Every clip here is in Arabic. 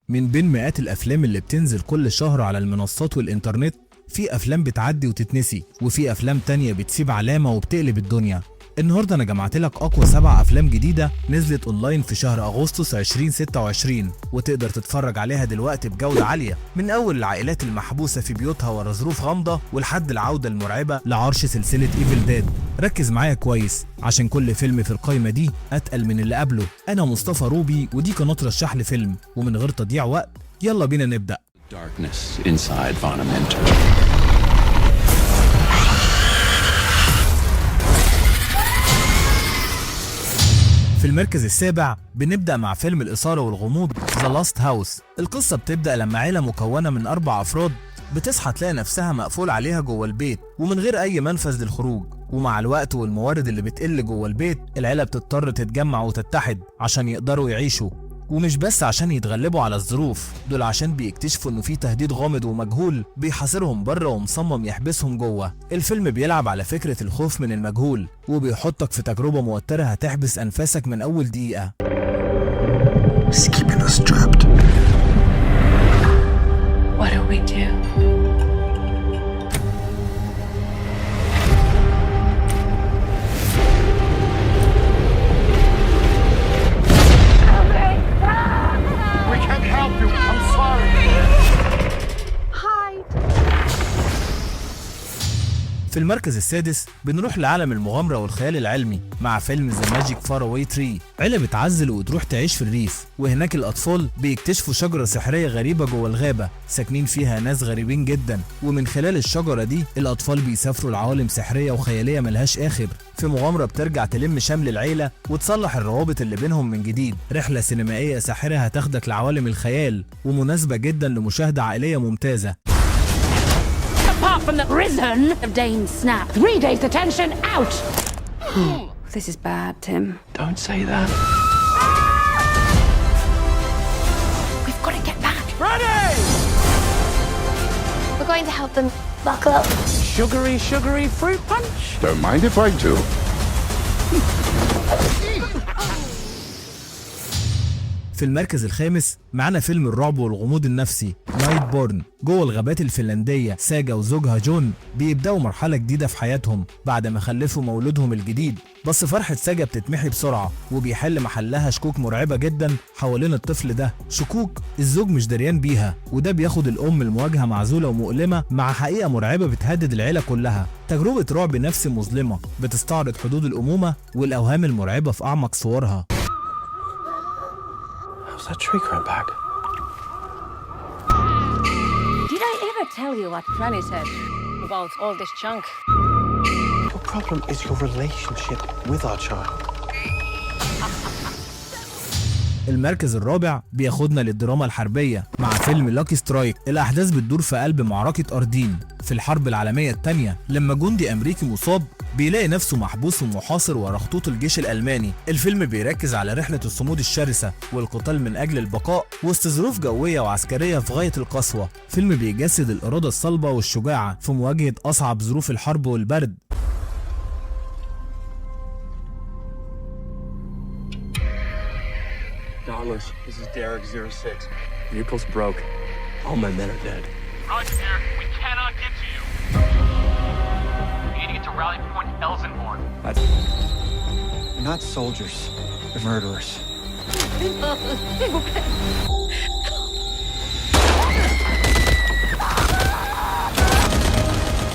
من بين مئات الأفلام اللي بتنزل كل شهر على المنصات والإنترنت، في أفلام بتعدي وتتنسي، وفي أفلام تانية بتسيب علامة وبتقلب الدنيا. النهارده أنا جمعت لك أقوى 7 أفلام جديدة نزلت أونلاين في شهر أغسطس 2026، وتقدر تتفرج عليها دلوقتي بجودة عالية، من أول العائلات المحبوسة في بيوتها ورا ظروف غامضة ولحد العودة المرعبة لعرش سلسلة ايفل ديد. ركز معايا كويس عشان كل فيلم في القايمة دي أتقل من اللي قبله. أنا مصطفى روبي ودي قناة رشح لي فيلم، ومن غير تضييع وقت يلا بينا نبدأ. Darkness inside Vonnegut. في المركز السابع بنبدأ مع فيلم الإثارة والغموض The Last House. القصة بتبدأ لما عيلة مكونة من 4 أفراد بتصحى تلاقي نفسها مقفول عليها جوه البيت ومن غير أي منفذ للخروج، ومع الوقت والموارد اللي بتقل جوه البيت العيلة بتضطر تتجمع وتتحد عشان يقدروا يعيشوا، ومش بس عشان يتغلبوا على الظروف، دول عشان بيكتشفوا انه في تهديد غامض ومجهول بيحاصرهم بره ومصمم يحبسهم جوه. الفيلم بيلعب على فكرة الخوف من المجهول وبيحطك في تجربة موترة هتحبس أنفاسك من أول دقيقة. He's keeping us trapped. What do we do? We can't help you. I'm sorry. Hide. في المركز السادس بنروح لعالم المغامرة والخيال العلمي مع فيلم ذا ماجيك فار اواي تري. عيلة بتعزل وتروح تعيش في الريف، وهناك الأطفال بيكتشفوا شجرة سحرية غريبة جوه الغابة ساكنين فيها ناس غريبين جدا، ومن خلال الشجرة دي الأطفال بيسافروا لعوالم سحرية وخيالية ملهاش آخر، في مغامرة بترجع تلم شمل العيلة وتصلح الروابط اللي بينهم من جديد. رحلة سينمائية ساحرة هتاخدك لعوالم الخيال ومناسبة جدا لمشاهدة عائلية ممتازة. Apart from the prison of Dane Snap. 3 days detention, out! This is bad, Tim. Don't say that. We've got to get back. We're going to help them buckle up. Sugary fruit punch? Don't mind if I do. في المركز الخامس معانا فيلم الرعب والغموض النفسي نايت بورن. جوه الغابات الفنلندية ساجا وزوجها جون بيبدأوا مرحلة جديدة في حياتهم بعد ما خلفوا مولودهم الجديد، بس فرحة ساجا بتتمحي بسرعة وبيحل محلها شكوك مرعبة جدا حوالين الطفل ده، شكوك الزوج مش دريان بيها، وده بياخد الأم المواجهة معزولة ومؤلمة مع حقيقة مرعبة بتهدد العيلة كلها. تجربة رعب نفسي مظلمة بتستعرض حدود الأمومة والأوهام المرعبة في أعمق صورها. How's that tree grow back? Did I ever tell you what Granny said about all this junk? Your problem is your relationship with our child. المركز الرابع بياخدنا للدراما الحربية مع فيلم لاكي سترايك. الأحداث بتدور في قلب معركة أردين في الحرب العالمية الثانية، لما جندي أمريكي مصاب بيلاقي نفسه محبوس ومحاصر ورا خطوط الجيش الألماني. الفيلم بيركز على رحلة الصمود الشرسة والقتال من أجل البقاء وسط ظروف جوية وعسكرية في غاية القسوة. فيلم بيجسد الإرادة الصلبة والشجاعة في مواجهة أصعب ظروف الحرب والبرد. Dallas, this is Derek 06. Vehicle's broke. All my men are dead. Roger, Derek. We cannot get to you. We need to get to Rally Point Elsenborn. They're not soldiers. They're murderers.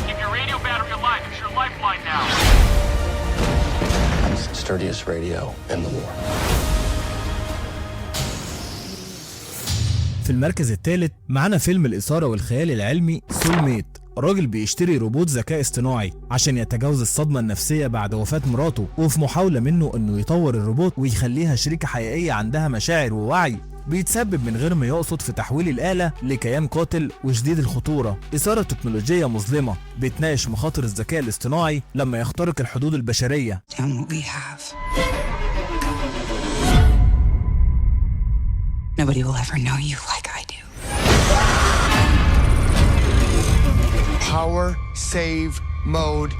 Keep your radio battery alive. It's your lifeline now. It's the sturdiest radio in the war. في المركز الثالث معانا فيلم الإثارة والخيال العلمي سول ميت. راجل بيشتري روبوت ذكاء اصطناعي عشان يتجاوز الصدمة النفسية بعد وفاة مراته، وفي محاولة منه انه يطور الروبوت ويخليها شريكة حقيقية عندها مشاعر ووعي، بيتسبب من غير ما يقصد في تحويل الآلة لكيان قاتل وشديد الخطورة. إثارة تكنولوجية مظلمة بتناقش مخاطر الذكاء الاصطناعي لما يخترق الحدود البشرية. Nobody will ever know you like I do. Power save mode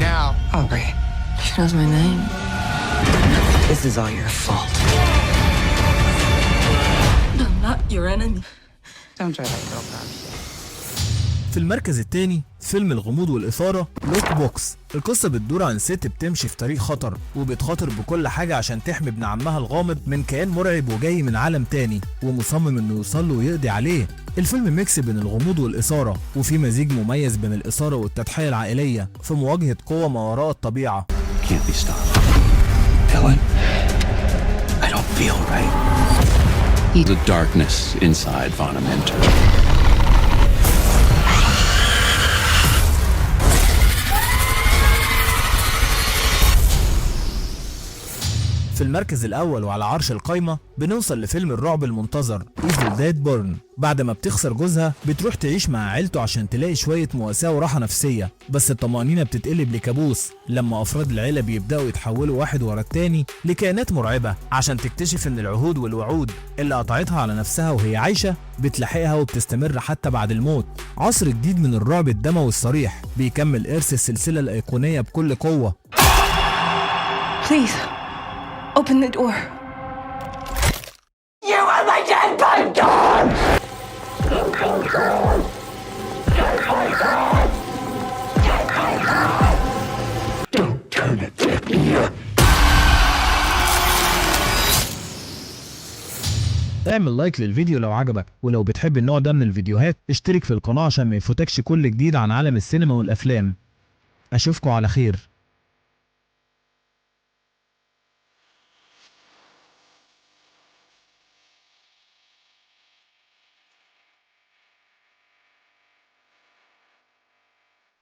now. Aubrey, she knows my name. This is all your fault. No, no. not your enemy. Don't try that, girl. في المركز الثاني فيلم الغموض والإثارة لوك بوكس. القصة بتدور عن ست بتمشي في طريق خطر وبتخاطر بكل حاجة عشان تحمي ابن عمها الغامض من كيان مرعب وجاي من عالم تاني ومصمم انه يوصل له ويقضي عليه. الفيلم ميكس بين الغموض والإثارة وفي مزيج مميز بين الإثارة والتضحية العائلية في مواجهة قوة ما وراء الطبيعة. Can't be stopped. Helen, I don't feel right. The darkness inside Vana Mentor. في المركز الأول وعلى عرش القايمة بنوصل لفيلم الرعب المنتظر Evil Dead Born. بعد ما بتخسر جوزها بتروح تعيش مع عيلته عشان تلاقي شوية مواساة وراحة نفسية، بس الطمأنينة بتتقلب لكابوس لما أفراد العيلة بيبدأوا يتحولوا واحد ورا التاني لكائنات مرعبة عشان تكتشف إن العهود والوعود اللي قطعتها على نفسها وهي عايشة بتلاحقها وبتستمر حتى بعد الموت. عصر جديد من الرعب الدموي الصريح بيكمل إرث السلسلة الأيقونية بكل قوة. Please, open the door. You are my dead bastard! Don't turn it back here. اعمل لايك للفيديو لو عجبك، ولو بتحب النوع ده من الفيديوهات اشترك في القناة عشان ما يفوتكش كل جديد عن عالم السينما والأفلام. أشوفكوا على خير.